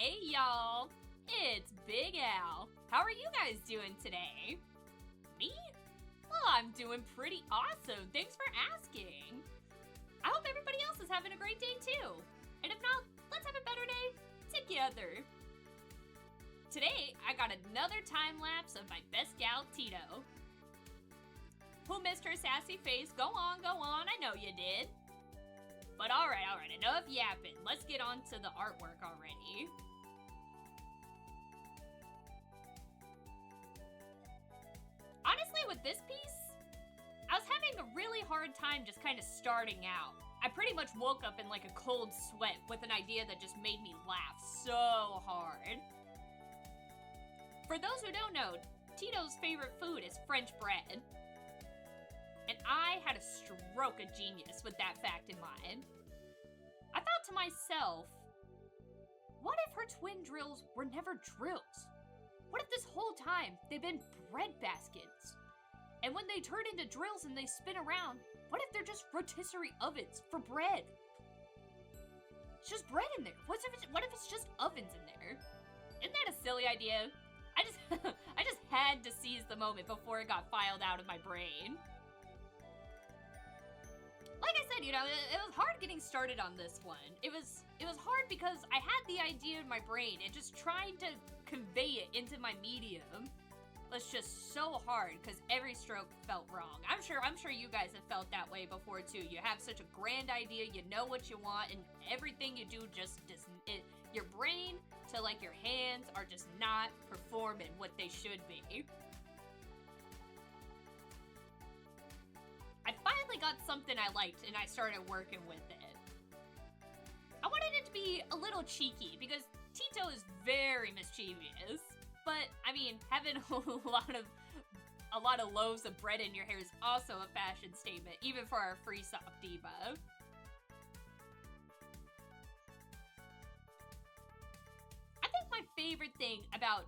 Hey y'all, it's Big Al. How are you guys doing today? Me? Well, I'm doing pretty awesome. Thanks for asking. I hope everybody else is having a great day too. And if not, let's have a better day together. Today, I got another time lapse of my best gal, Teto. Who missed her sassy face? Go on, I know you did. But alright, enough yapping. Let's get on to the artwork already. Honestly, with this piece, I was having a really hard time just kind of starting out. I pretty much woke up in like a cold sweat with an idea that just made me laugh so hard. For those who don't know, Tito's favorite food is French bread. And I had a stroke of genius with that fact in mind. I thought to myself, what if her twin drills were never drills? What if this whole time they've been bread baskets? And when they turn into drills and they spin around, what if they're just rotisserie ovens for bread? It's just bread in there. What if it's just ovens in there? Isn't that a silly idea? I just had to seize the moment before it got filed out of my brain. Like I said, you know, it was hard getting started on this one. It was hard because I had the idea in my brain and just trying to convey it into my medium was just so hard because every stroke felt wrong. I'm sure you guys have felt that way before too. You have such a grand idea, you know what you want, and everything you do your brain to like your hands are just not performing what they should be. I finally got something I liked and I started working with it. I wanted it to be a little cheeky because Teto is very mischievous. But, I mean, having a lot of loaves of bread in your hair is also a fashion statement, even for our free soft diva. I think my favorite thing about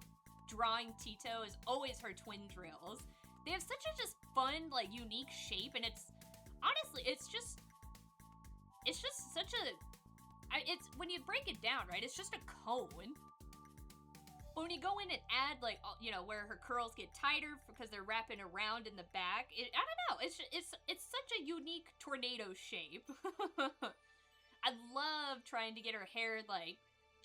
drawing Teto is always her twin drills. They have such a just fun, like, unique shape, and honestly, it's just such when you break it down, right, it's just a cone. But when you go in and add, like, you know, where her curls get tighter because they're wrapping around in the back, I don't know, it's such a unique tornado shape. I love trying to get her hair, like,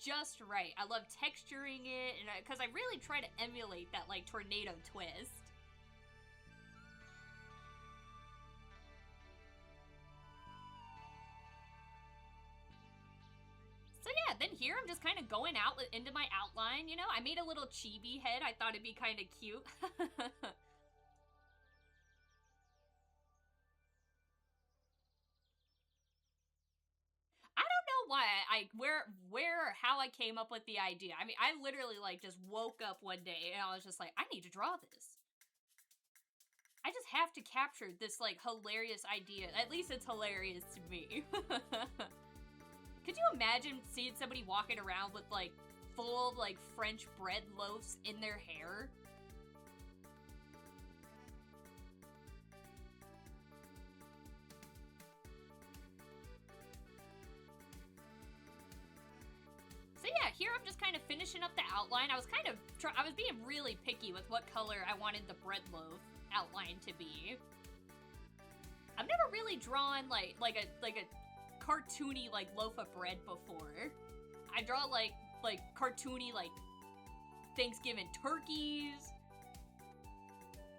just right. I love texturing it, and because I really try to emulate that, like, tornado twist. So yeah, then here I'm just kind of going out into my outline, you know? I made a little chibi head. I thought it'd be kind of cute. I don't know why where or how I came up with the idea. I mean, I literally like just woke up one day and I was just like, I need to draw this. I just have to capture this like hilarious idea. At least it's hilarious to me. Could you imagine seeing somebody walking around with, like, full, like, French bread loaves in their hair? So yeah, here I'm just kind of finishing up the outline. I was being really picky with what color I wanted the bread loaf outline to be. I've never really drawn, like a cartoony like loaf of bread before. I draw like cartoony like Thanksgiving turkeys.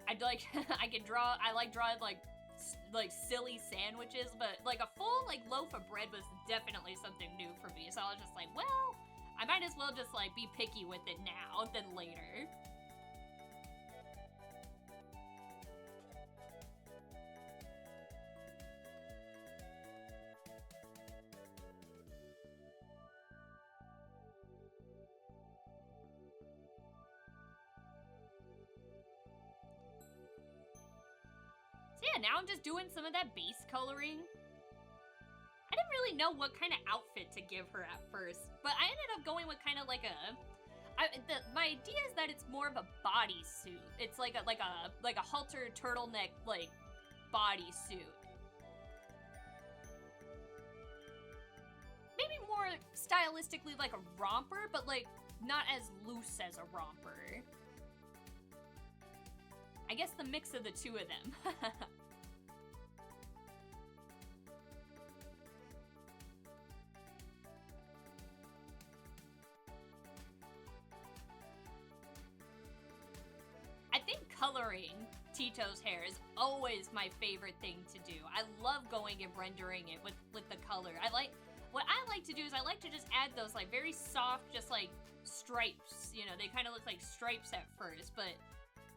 I like drawing like silly sandwiches, but like a full like loaf of bread was definitely something new for me. So I was just like, well, I might as well just like be picky with it now than later. So yeah, now I'm just doing some of that base coloring. I didn't really know what kind of outfit to give her at first, but I ended up going with kind of like my idea is that it's more of a bodysuit. It's like a halter turtleneck like bodysuit. Maybe more stylish stylistically like a romper, but like not as loose as a romper. I guess the mix of the two of them. I think coloring Teto's hair is always my favorite thing to do. I love going and rendering it with the color. What I like to do is I like to just add those like very soft, just like stripes. You know, they kind of look like stripes at first, but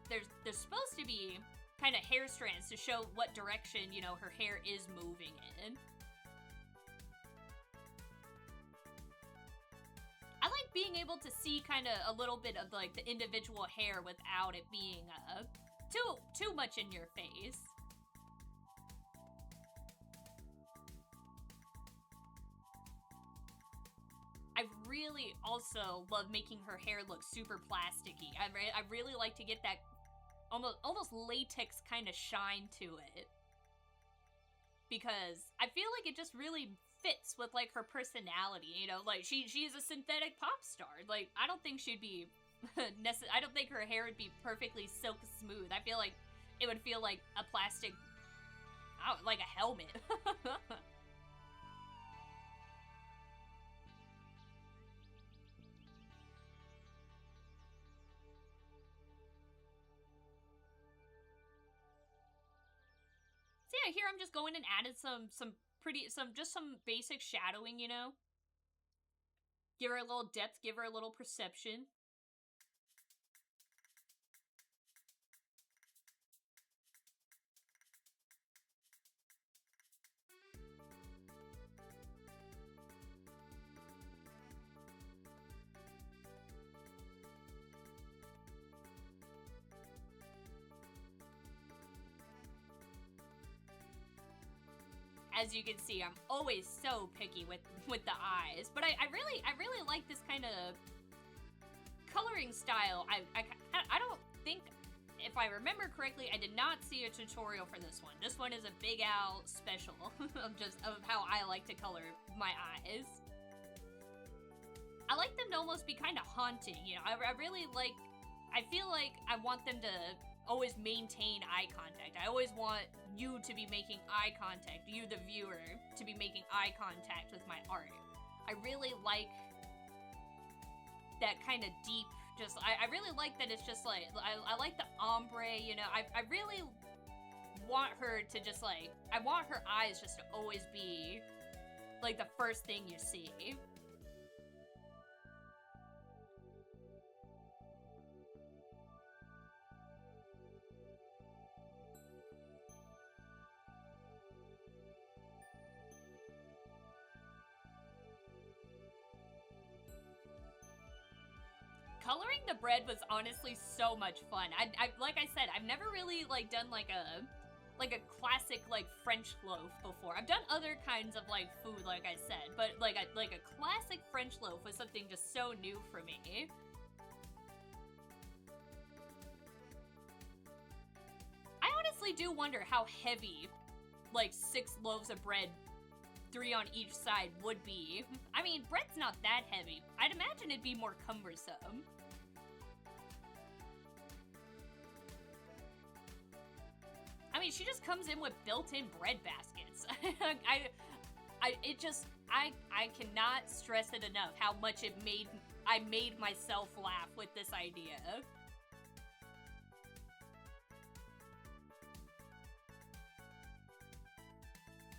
there's supposed to be kind of hair strands to show what direction, you know, her hair is moving in. I like being able to see kind of a little bit of like the individual hair without it being too much in your face. I really also love making her hair look super plasticky. I really like to get that almost latex kind of shine to it, because I feel like it just really fits with like her personality, you know, like she's a synthetic pop star. Like I don't think she'd be I don't think her hair would be perfectly silk smooth. I feel like it would feel like a plastic, like a helmet. So yeah, here I'm just going and added some basic shadowing, you know? Give her a little depth, give her a little perception. As you can see, I'm always so picky with the eyes, but I really like this kind of coloring style. I don't think, if I remember correctly, I did not see a tutorial for this one. This one is a Big Al special of how I like to color my eyes. I like them to almost be kind of haunting, you know. I really like, I feel like I want them to always maintain eye contact. I always want you to be making eye contact, you the viewer, to be making eye contact with my art. I really like that kind of deep, just, I really like that it's just like, I like the ombre, you know. I really want her to just like, I want her eyes just to always be like the first thing you see. Coloring the bread was honestly so much fun. I like I said, I've never really like done like a classic like French loaf before. I've done other kinds of like food, like I said, but like a classic French loaf was something just so new for me. I honestly do wonder how heavy like 6 loaves of bread, 3 on each side, would be. I mean, bread's not that heavy. I'd imagine it'd be more cumbersome. I mean, she just comes in with built-in bread baskets. I cannot stress it enough how much I made myself laugh with this idea.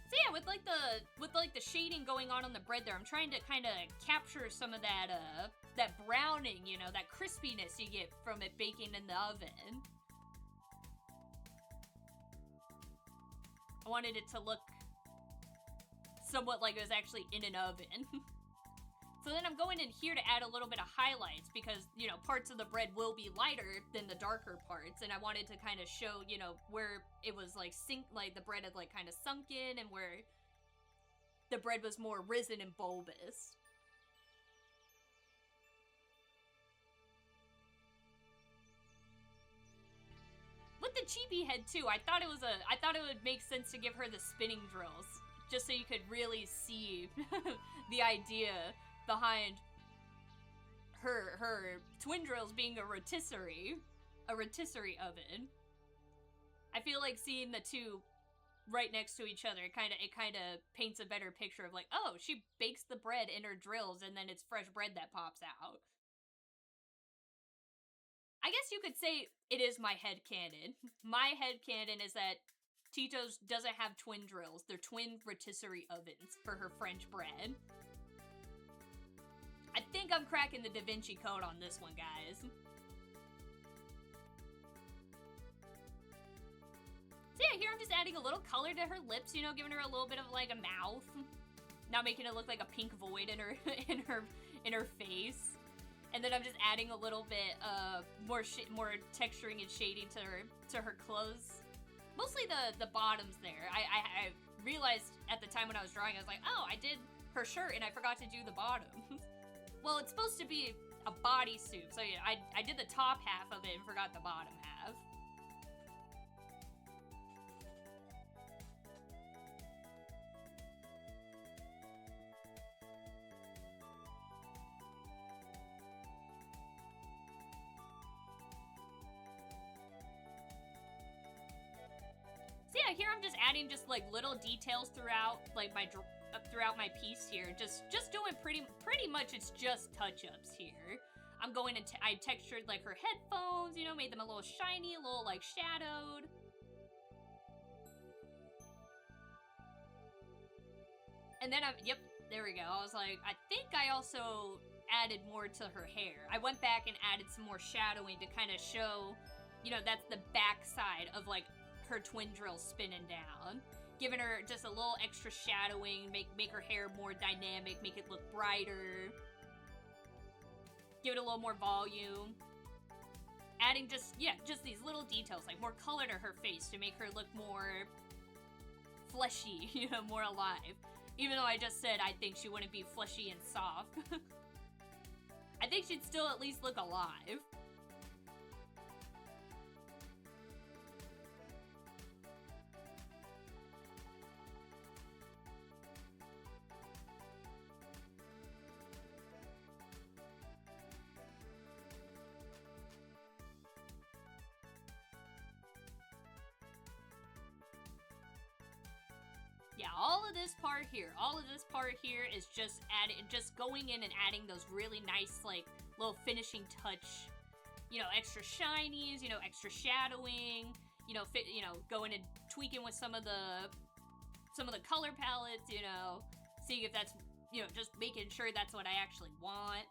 So yeah, with the shading going on the bread there, I'm trying to kind of capture some of that browning, you know, that crispiness you get from it baking in the oven. I wanted it to look somewhat like it was actually in an oven. So then I'm going in here to add a little bit of highlights because, you know, parts of the bread will be lighter than the darker parts, and I wanted to kind of show, you know, where it was like the bread had like kind of sunk in and where the bread was more risen and bulbous. With the chibi head too, I thought it would make sense to give her the spinning drills, just so you could really see the idea behind her twin drills being a rotisserie oven. I feel like seeing the two right next to each other, it kind of paints a better picture of like, oh, she bakes the bread in her drills and then it's fresh bread that pops out. I guess you could say it is my headcanon. My headcanon is that Tito's doesn't have twin drills. They're twin rotisserie ovens for her French bread. I think I'm cracking the Da Vinci Code on this one, guys. So yeah, here I'm just adding a little color to her lips, you know, giving her a little bit of like a mouth. Not making it look like a pink void in her in her face. And then I'm just adding a little bit more texturing and shading to her clothes. Mostly the bottoms there. I realized at the time when I was drawing, I was like, oh, I did her shirt and I forgot to do the bottoms. Well, it's supposed to be a bodysuit, so yeah, I did the top half of it and forgot the bottom half. So yeah, here I'm just adding just like little details throughout like throughout my piece here. Just doing pretty much it's just touch-ups here. I'm going into I textured like her headphones, you know, made them a little shiny, a little like shadowed. And then yep, there we go. I was like, I think I also added more to her hair. I went back and added some more shadowing to kind of show, you know, that's the back side of like her twin drill spinning down. Giving her just a little extra shadowing, make her hair more dynamic, make it look brighter. Give it a little more volume. Adding just these little details, like more color to her face to make her look more fleshy, you know, more alive. Even though I just said I think she wouldn't be fleshy and soft. I think she'd still at least look alive. Yeah, all of this part here is just going in and adding those really nice, like, little finishing touch, you know, extra shinies, you know, extra shadowing, you know, going and tweaking with some of the color palettes, you know, seeing if that's, you know, just making sure that's what I actually want.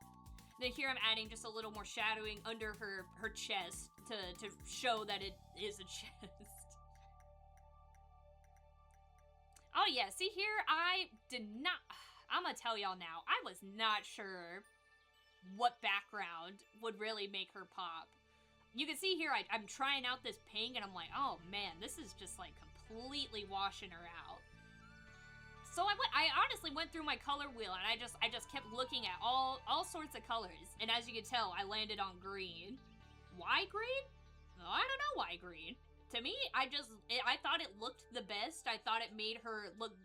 Then here I'm adding just a little more shadowing under her chest to show that it is a chest. Oh yeah, see here, I'm gonna tell y'all now, I was not sure what background would really make her pop. You can see here, I'm trying out this pink, and I'm like, oh man, this is just like completely washing her out. So I honestly went through my color wheel, and I just kept looking at all sorts of colors, and as you can tell, I landed on green. Why green? I don't know why green. To me, I thought it looked the best. I thought it made her look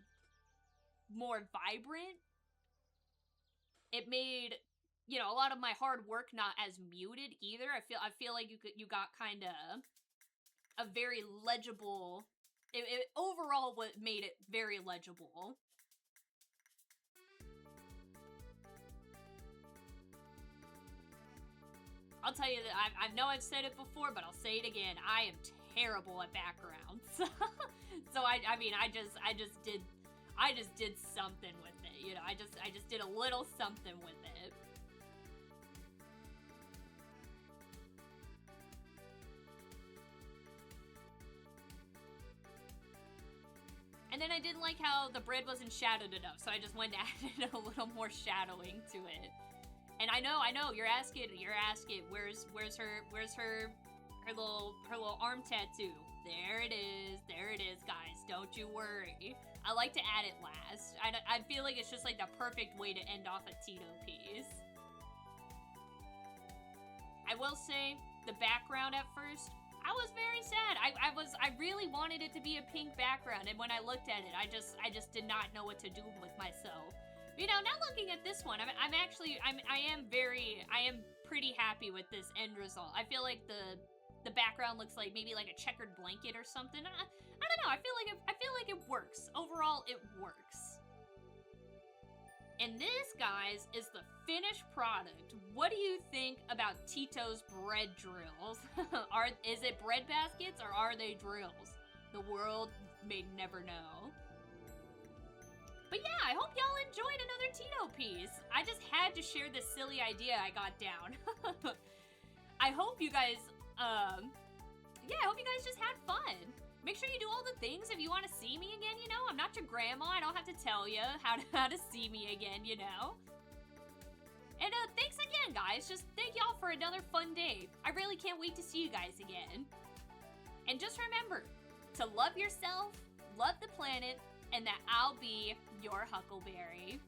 more vibrant. It made, you know, a lot of my hard work not as muted either. I feel like you got kind of a very legible. It overall made it very legible. I'll tell you that I know I've said it before, but I'll say it again. I am terrible at backgrounds. So I mean, I just did something with it, you know. I just did a little something with it. And then I didn't like how the bread wasn't shadowed enough, so I just went and added a little more shadowing to it. And I know, you're asking, where's her little arm tattoo? There it is, guys, don't you worry. I like to add it last. I feel like it's just like the perfect way to end off a Teto piece. I will say, the background at first, I was very sad. I really wanted it to be a pink background, and when I looked at it, I just did not know what to do with myself. You know, now looking at this one, I am pretty happy with this end result. I feel like the background looks like maybe like a checkered blanket or something. I don't know. I feel like it works. Overall, it works. And this, guys, is the finished product. What do you think about Tito's bread drills? Is it bread baskets or are they drills? The world may never know. But yeah, I hope y'all enjoyed another Teto piece. I just had to share this silly idea I got down. I hope you guys, I hope you guys just had fun. Make sure you do all the things if you want to see me again, you know? I'm not your grandma. I don't have to tell you how to see me again, you know? And thanks again, guys. Just thank y'all for another fun day. I really can't wait to see you guys again. And just remember to love yourself, love the planet, and that I'll be your Huckleberry.